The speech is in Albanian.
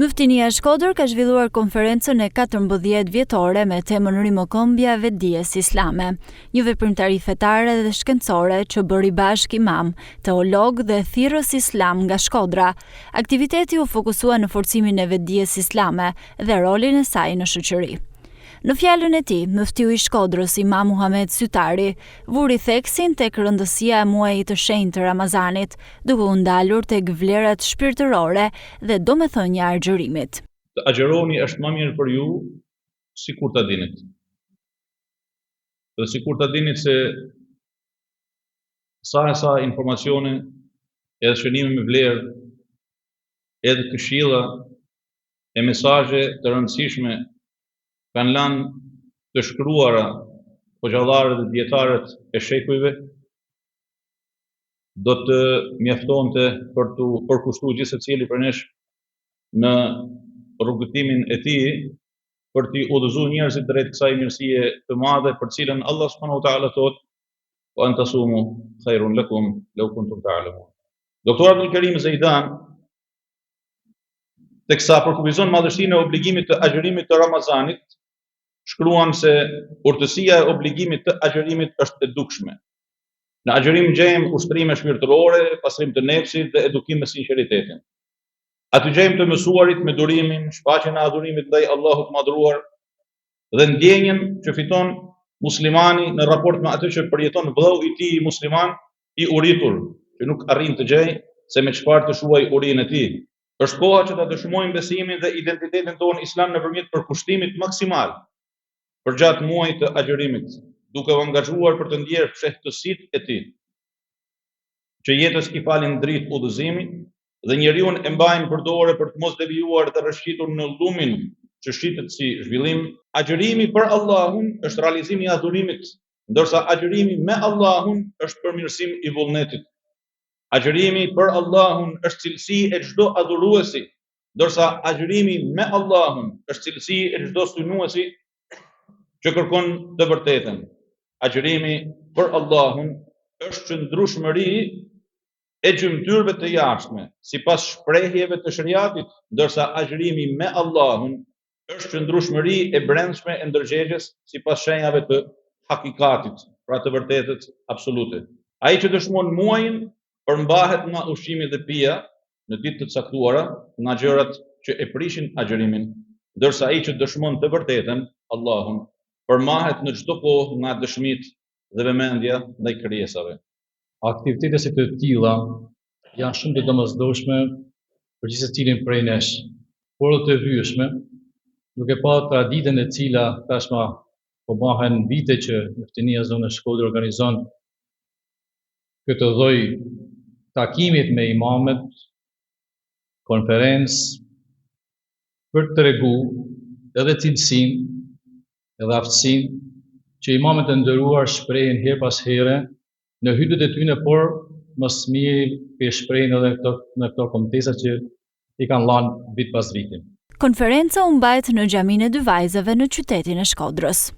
Myftinia e Shkodër ka zhvilluar konferencën e 14 vjetore me temën Rimokombja e vetdijes islame, një veprimtari fetare dhe shkencore që bëri bashkë imam, teolog dhe thirrës islam nga Shkodra. Aktiviteti u fokusua në forcimin e vetdijes islame dhe rolin e saj në shoqëri. Në fjalën e tij, Muftiu i Shkodrës, Imam Muhamet Sytari, vuri theksin tek rëndësia e muajit të shenjtë të Ramazanit, duke u ndalur tek vlerat shpirtërore dhe domethënia e agjërimit. Të agjëroni është më mirë për ju sikur ta dinit. Dhe sikur ta dinit se sa informacione edhe shënime me vlerë, edhe këshilla e mesazhe të rëndësishme kanë lanë të shkruara hoxhallarët dhe dietarët e shekujve, do të mjaftonte për të përkushtuar gjithë secili për nesh në rrugëtimin e tij për të udhëzuar njerëzit drejt kësaj mirësie të madhe për cilën Allah subhanahu wa taala thotë: "Wa an tasumu khairun lakum law kuntum ta'lamun." Doktor Abdul Karim Zeidan teksa përkufizon madhështinë e obligimit të agjërimit të Ramazanit, shkruan se urtësia e obligimit të agjërimit është e dukshme. Në agjërim gjejmë ushtrime shpirtërore, pastrim të nefsit dhe edukim me sinqeritetin. Aty gjejmë të mësuarit me durimin, shfaqjen e adhurimit ndaj Allahut madhruar dhe ndjenjen që fiton muslimani në raport me atë që përjeton vëllai i tij musliman i uritur, që nuk arrin të gjejë se me çfarë të shuaj urinë e tij. Është koha që ta dëshmojmë besimin dhe identitetin tonë islam nëpërmjet përkushtimit maksimal përgjatë muajit të agjërimit, duke u angazhuar për të ndjerë fshehtësitë e tij, që jetës i falin dritë udhëzimi dhe njeriu e mbajnë për dorë për të mos devijuar dhe rrëshqitur në llumin që shitet si zhvillim. Agjërimi për Allahun është realizimi i adhurimit, ndërsa agjërimi me Allahun është përmirësim i vullnetit. Agjërimi për Allahun është cilësi e çdo adhuruesi, ndërsa agjërimi me Allahun është cilësi e çdo synuesi që kërkon të vërtetën. Agjërimi për Allahun është qëndrueshmëri e gjymtyrëve të jashtme, sipas shprehjeve të shariatit, ndërsa agjërimi me Allahun është qëndrueshmëri e brendshme e ndërgjegjes sipas shenjave të hakikatit, pra të vërtetës absolute. Ai që dëshmon muajin përmbahet nga ushqimi dhe pija në ditë të caktuara, nga gjërat që e prishin agjërimin, ndërsa ai që dëshmon të vërtetën, Allahun, përmahet në çdo kohë nga dëshmitë dhe vëmendja ndaj krijesave. Aktivitete si të tilla janë shumë të domosdoshme për çdo secilin prej nesh, por të vyeshme, duke pa traditën e cila tashmë po bëhen vite që Myftinia zonë Shkodër organizon këtë lloj takimit me imamet, konferencë për të treguar edhe cilësinë edhe aftësinë që imamet e nderuar shprehin her pas here në hutjet e tyre, por më së miri e shprehin edhe në këto kombëtesa që i kanë lanë vit pas viti. Konferenca u mbajt në xhaminë e dy vajzave në qytetin e Shkodrës.